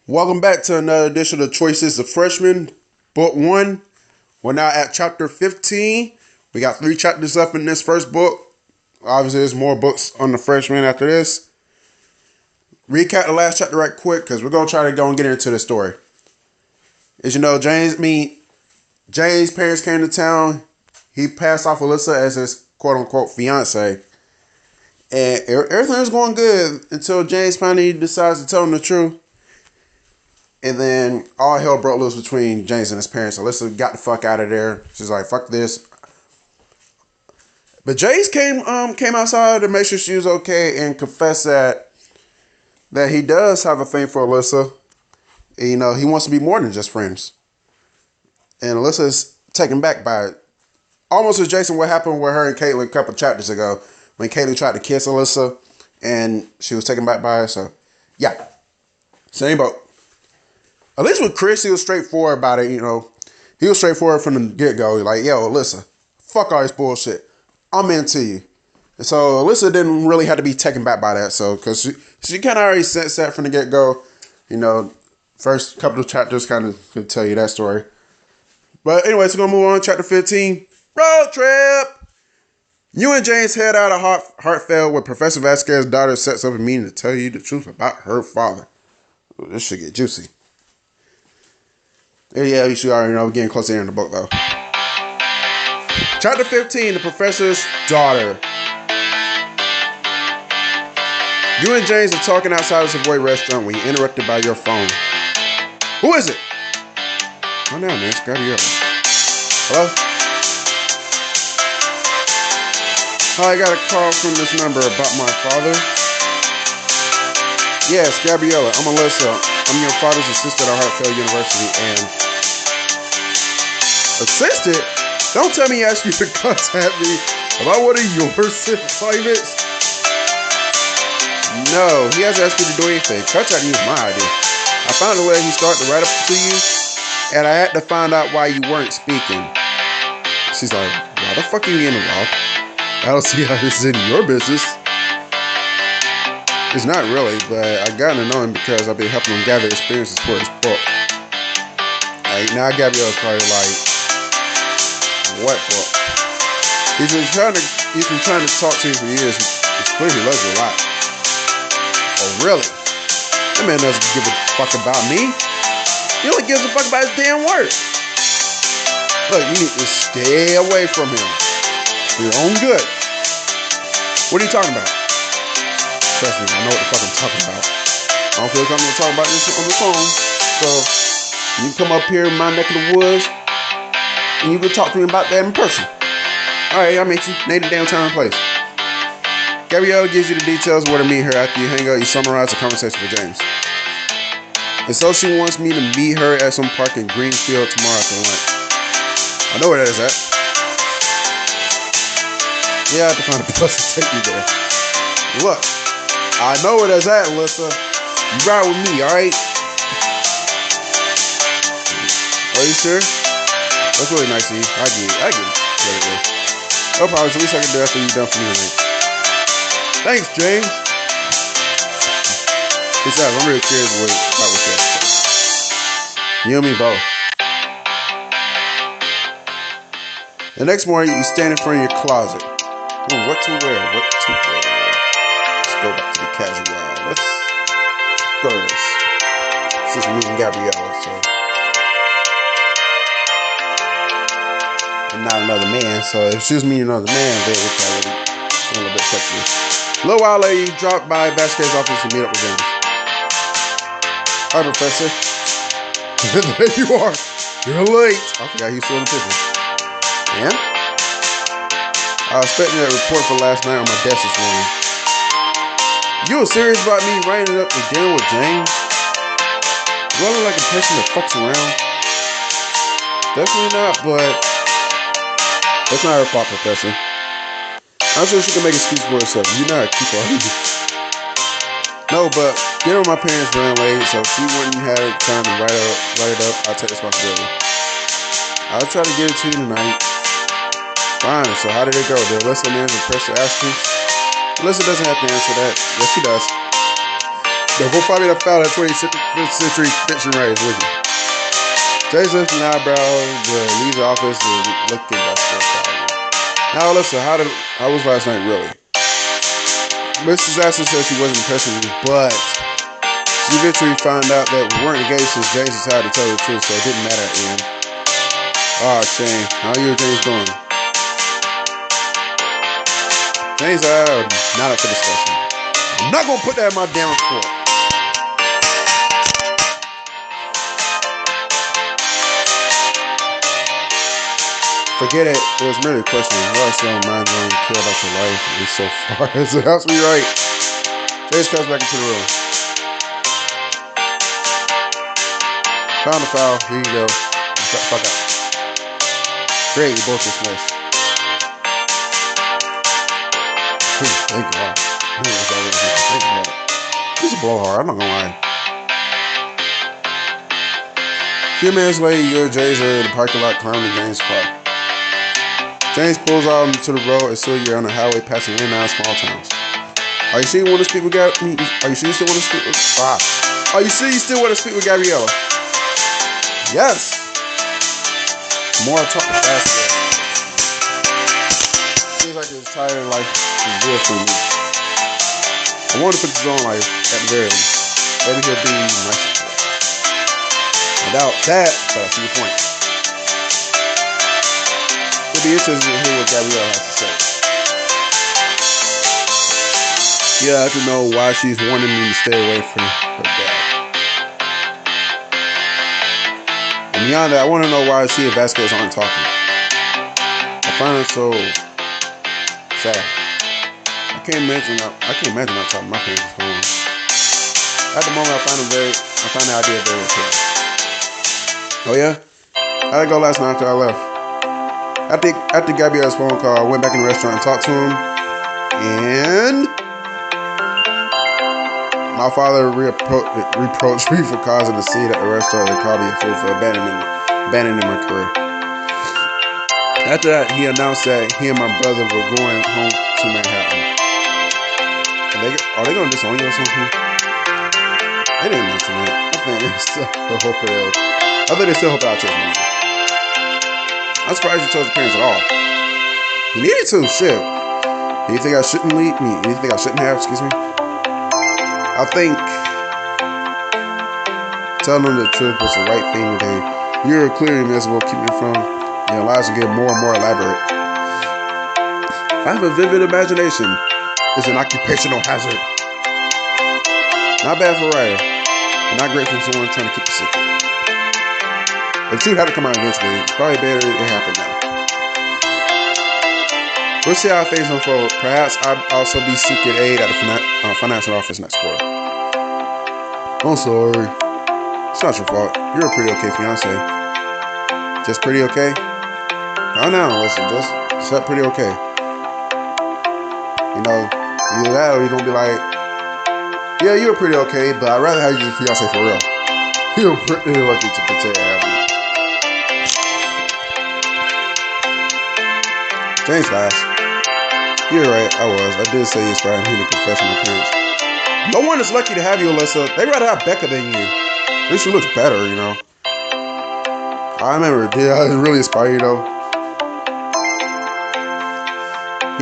Welcome back to another edition of Choices of Freshmen, Book 1. We're now at Chapter 15. We got 3 chapters up in this first book. Obviously, there's more books on the freshmen after this. Recap the last chapter right quick, because we're going to try to go and get into the story. As you know, James' parents came to town. He passed off Alyssa as his quote-unquote fiance. And everything was going good until James finally decides to tell him the truth. And then all hell broke loose between James and his parents. Alyssa got the fuck out of there. She's like, fuck this. But James came outside to make sure she was okay and confessed that he does have a thing for Alyssa. And, you know, he wants to be more than just friends. And Alyssa's taken back by it. Almost as Jason what happened with her and Caitlin a couple chapters ago. When Caitlin tried to kiss Alyssa and she was taken back by it. So, yeah. Same boat. At least with Chris, he was straightforward about it, you know. He was straightforward from the get-go. Like, yo, Alyssa, fuck all this bullshit. I'm into you. And so Alyssa didn't really have to be taken back by that. So, because she kind of already sensed that from the get-go. You know, first couple of chapters kind of could tell you that story. But anyway, so we're going to move on. Chapter 15, road trip. You and James head out of Hartfeld where Professor Vasquez's daughter sets up a meeting to tell you the truth about her father. Ooh, this should get juicy. Yeah, you should already know. We're getting closer in the book, though. Chapter 15, The Professor's Daughter. You and James are talking outside of the Savoy restaurant when you're interrupted by your phone. Who is it? Oh, no, man. It's Gabriela. Hello? Hi, I got a call from this number about my father. Yes, Gabriela. I'm Alyssa. I'm your father's assistant at Hartfeld University, and... Assistant? Don't tell me he asked you to contact me about one of your assignments. No, he hasn't asked me to do anything. Contacting you is my idea. I found a letter he started to write up to you, and I had to find out why you weren't speaking. She's like, why the fuck are you involved? I don't see how this is in your business. It's not really, but I got to know him because I've been helping him gather experiences for his book. Like, now Gabrielle's probably like, what book? He's been trying to talk to you for years. It's clear he loves you a lot. Oh, really? That man doesn't give a fuck about me. He only gives a fuck about his damn work. Look, you need to stay away from him. For your own good. What are you talking about? Trust me, I know what the fuck I'm talking about. I don't feel like I'm going to talk about this on the phone. So, you can come up here in my neck of the woods, and you can talk to me about that in person. Alright, I'll meet you. Name the damn time and place. Gabrielle gives you the details of where to meet her after you hang out. You summarize the conversation with James. And so she wants me to meet her at some park in Greenfield tomorrow after lunch. I know where that is at. Yeah, I have to find a bus to take me there. Look, I know where that's at, Alyssa. You ride with me, alright? Are you sure? That's really nice of you. I get it. No problem. At least I can do after you're done for me tonight. Thanks, James. Besides, I'm really curious about what's that. You and me both. The next morning, you stand in front of your closet. What to wear? Let's go back to the casual. Let's go to this. This is me and Gabriela, so. And not another man, so if she was meeting another man, then it's already a little bit sexy. A little while later, you drop by Vasquez's office to meet up with James. Hi, Professor. There you are. You're late. I forgot you still in the picture. And? I was expecting that report for last night on my desk this morning. You were serious about me writing up and dealing with James? Do I look like a person that fucks around? Definitely not, but that's not her fault, Professor. I'm sure she can make excuses for herself. You're not a keeper, are you? No, but dinner with my parents ran late, so if she wouldn't have time to write it up, I'll take responsibility. I'll try to get it to you tonight. Fine, so how did it go? Did Alyssa manage to press the asterisk? Alyssa doesn't have to answer that. Yes, she does. We'll probably have found that 25th century fiction writers, would you? James lifts an eyebrow, but leaves the office to look at basketball problem. Now, Alyssa, how was last night really? Mrs. Aston said she wasn't impressed with me, but she eventually found out that we weren't engaged since James decided to tell the truth, so it didn't matter at the end. Oh, Shane, how are you and James doing? James, not up for discussion. I'm not gonna put that in my damn report. Forget it. It was merely a question. Well, I still mind knowing you care about your life at least so far as it helps me right. James comes back into the room. Found the foul. Here you go. Shut the fuck up. Great, you both dismissed. Thank God. Thank God. This is a blowhard, I'm not gonna lie. A few minutes later, you and James are in the parking lot climbing James' car. James pulls out into the road and still you're on the highway passing in and out of small towns. Are you sure you want to speak with Gabriela? Are you sure you still want to speak with Are you sure you still want to speak with Gabriela? Yes. More talk with Vasquez. Seems like his entire life is real for me. I want to put his own life at the very least. Maybe he'll be nice. I doubt that, but I see your point. It'll be interesting to hear what Gabriela has to say. Yeah, I have to know why she's wanting me to stay away from her dad. And beyond that, I want to know why she and Vasquez aren't talking. I find it so sad. I can't imagine not talking to my parents' phone. At the moment, I find the idea very appealing. Oh yeah? How'd it go last night after I left? After Gabriela's phone call, I went back in the restaurant and talked to him, and my father reproached me for causing a scene at the restaurant and called me a fool for abandoning my career. After that, he announced that he and my brother were going home to Manhattan. Are they going to disown you or something? They didn't mention it. I think they still hope I'll change my mind. I'm surprised you told your parents at all. You needed to, shit. Anything I shouldn't have, excuse me? I think telling them the truth was the right thing to do. You're clearly miserable, keeping it from your lives to get more and more elaborate. I have a vivid imagination. It's an occupational hazard. Not bad for a writer, but not great for someone trying to keep a secret. The truth had to come out eventually. It's probably better it happened now. We'll see how things unfold. Perhaps I'll also be seeking aid at the financial office next quarter. I'm sorry. It's not your fault. You're a pretty okay fiance. Just pretty okay? I know, listen, just pretty okay. You know, either that or you're gonna be like, yeah, you're pretty okay, but I'd rather have you as a fiance for real. You're pretty lucky to pretend happy. James laughed. You're right, I was. I did say you inspired me to professional appearance. No one is lucky to have you, Alyssa. They'd rather have Becca than you. At least she looks better, you know. I remember, did I really inspire you, though?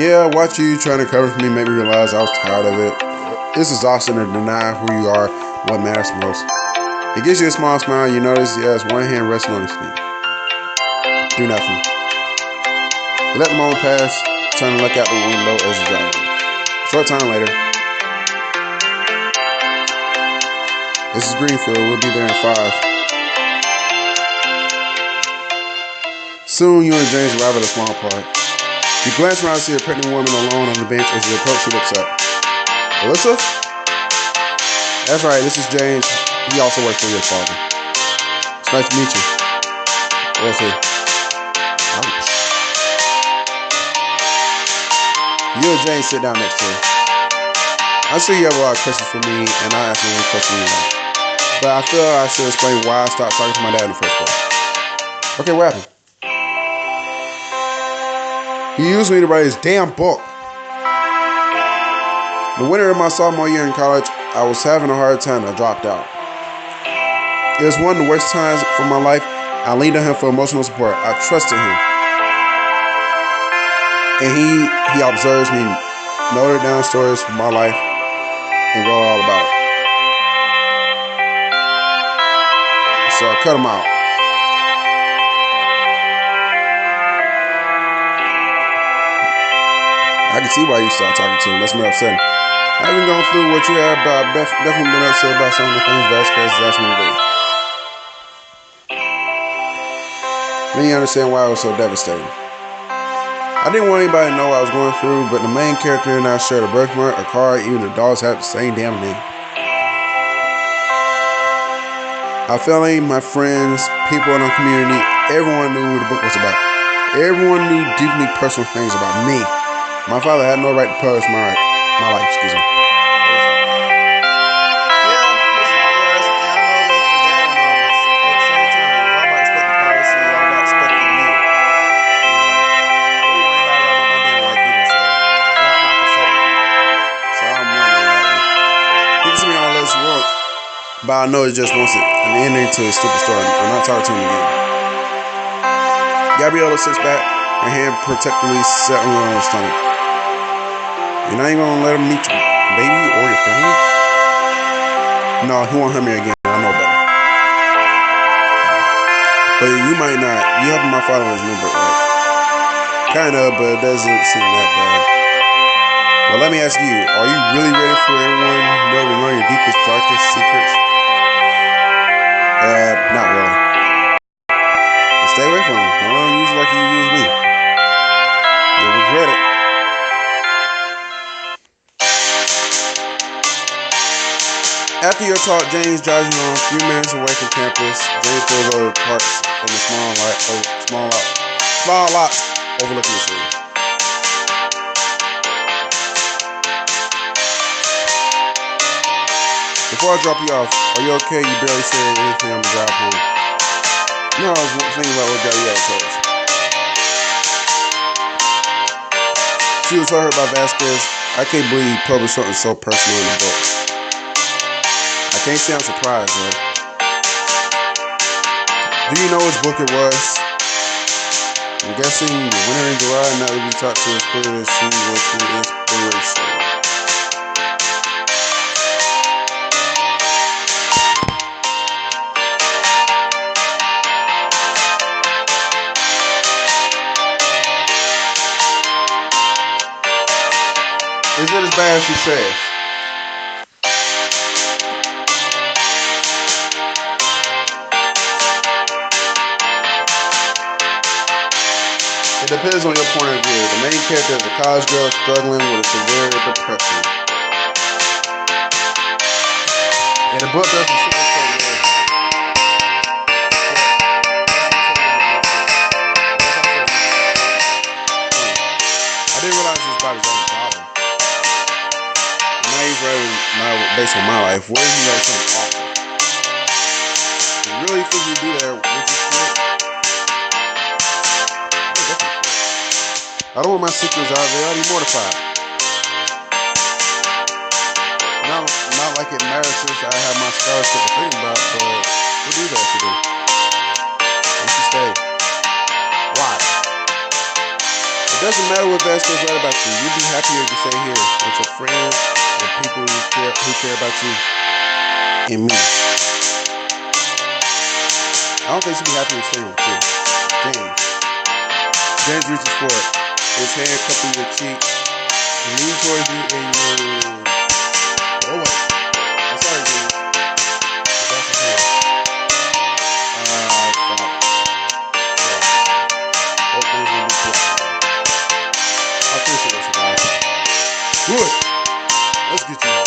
Yeah, watch you trying to cover for me made me realize I was tired of it. It's exhausting to deny who you are, what matters most. It gives you a small smile, you notice he has one hand resting on his knee. Do nothing. You let the moment pass, turn to look out the window as you drive. Short time later. This is Greenfield, we'll be there in 5. Soon, you and James arrive at a small park. You glance around and see a pregnant woman alone on the bench. As you approach, she looks up. Alyssa? That's right, this is James. He also works for your father. It's nice to meet you. We'll see. Ouch. You and James sit down next to her. I see you have a lot of questions for me, and I ask you any question you want. But I feel I should explain why I stopped talking to my dad in the first place. Okay, what happened? He used me to write his damn book. The winter of my sophomore year in college, I was having a hard time. I dropped out. It was one of the worst times for my life. I leaned on him for emotional support. I trusted him, and he observes me, noted down stories from my life, and wrote all about it. So I cut him out. I can see why you started talking to him. That's me upsetting. I haven't gone through what you have, but I've definitely been upset about some of the things Vasquez has asked me to do. Then you understand why I was so devastated. I didn't want anybody to know what I was going through, but the main character and I shared a birthmark, a car, even the dogs have the same damn name. Our family, my friends, people in our community, everyone knew who the book was about. Everyone knew deeply personal things about me. My father had no right to publish my life, excuse me. But I know it just wants an ending to his stupid story. I'm not talking to him again. Gabriela sits back, her hand protectively settling on his stomach. You're not even gonna let him meet your baby or your family? No, he won't hurt me again. I know better. But you might not. You have my father as number, right? Kinda, but it doesn't seem that bad. Well, let me ask you, are you really ready for everyone to know your deepest, darkest secrets? Not really. But stay away from him. Don't use it like you use me. You'll regret it. After your talk, James drives you home a few minutes away from campus. James pulls over parks in the small lot overlooking the city. Before I drop you off, are you okay? You barely said anything on the drive home. No, I was thinking about what Gabriela told us. She was so hurt by Vasquez. I can't believe he published something so personal in the book. I can't say I'm surprised, though. Do you know which book it was? I'm guessing Winter in July. Now that we talked to us clear to see what's the inspiration. Is it as bad as she says? It depends on your point of view. The main character is a college girl struggling with a severe depression. And the book doesn't sugarcoat it. I didn't realize this about his own father. Now he's writing based on my life. What if he writes something awful? You really think you do that? Would you quit? I don't want my secrets out there. I'll be mortified. Not like it matters since I have my scholarship to think about, but what do you guys to do? You should stay. Why? It doesn't matter what Vasquez write about you. You'd be happier to stay here with your friends and people who care about you and me. I don't think she'd be happy to stay with you. James reaches for it. His hand cupping your cheek. He leans towards you and you. Oh wait. I'm sorry, James. That's okay. Fuck. Hope things will be clear. I'll finish it with you guys. Good. Let's get you out.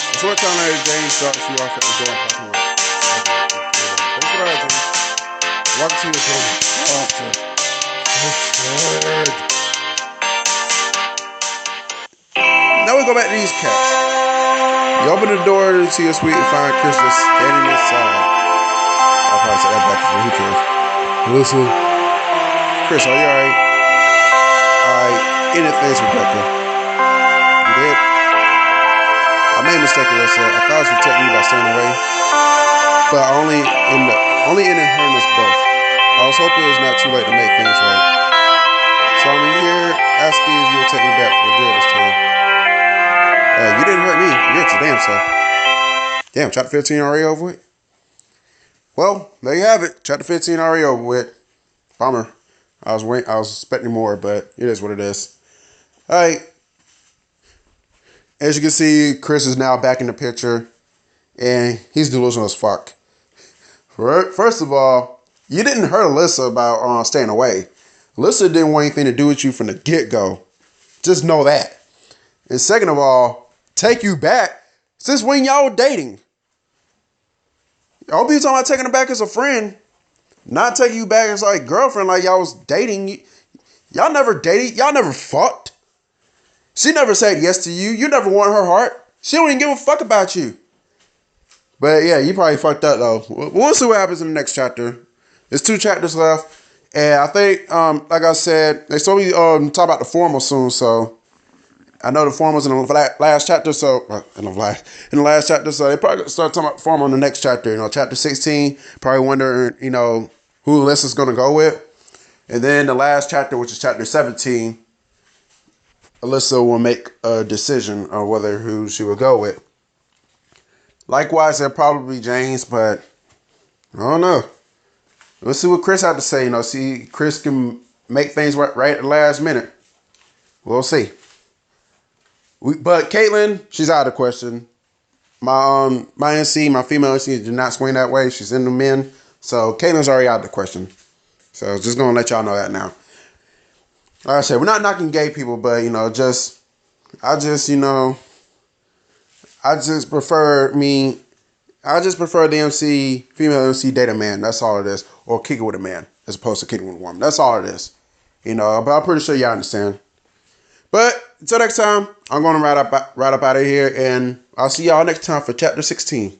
A short time later, James drops you off at the door and parking lot. Thanks for that, James. Walk to your door. Often. So scared. Now we go back to these cats. You open the door to see a suite and find Chris just standing inside. I'll probably say that back to who cares. Listen. Chris, are you alright? ended things with Becca. You did. I made a mistake, Alyssa. I thought I was protecting you by staying away, but I only ended hurting us both. I was hoping it was not too late to make things right. So I'm here asking if you'll take me back for good this time. You didn't hurt me. You're your damn self. Damn, chapter 15 already over with? Well, there you have it. Chapter 15 already over with. Bummer. I was expecting more, but it is what it is. Alright. As you can see, Chris is now back in the picture. And he's delusional as fuck. First of all, you didn't hurt Alyssa about staying away. Alyssa didn't want anything to do with you from the get-go. Just know that. And second of all, take you back since when y'all were dating. Y'all be talking about taking her back as a friend. Not taking you back as like girlfriend like y'all was dating. Y'all never dated. Y'all never fucked. She never said yes to you. You never won her heart. She don't even give a fuck about you. But yeah, you probably fucked up though. We'll see what happens in the next chapter. There's 2 chapters left. And I think, like I said, they told me talk about the formal soon, so I know the formal's in the last chapter, so in the last chapter, so they probably start talking about the formal in the next chapter. You know, chapter 16, probably wondering, you know, who Alyssa's gonna go with. And then the last chapter, which is chapter 17, Alyssa will make a decision on who she will go with. Likewise, they'll probably be James, but I don't know. Let's see what Chris had to say. You know, see Chris can make things right at the last minute. We'll see. But Caitlyn, she's out of the question. My NC, my female NC, did not swing that way. She's into men, so Caitlyn's already out of the question. So just gonna let y'all know that now. Like I said, we're not knocking gay people, but you know, I just prefer the MC, female MC date a man. That's all it is. Or kick it with a man as opposed to kicking with a woman. That's all it is. You know, but I'm pretty sure y'all understand. But until next time, I'm going to ride up out of here, and I'll see y'all next time for chapter 16.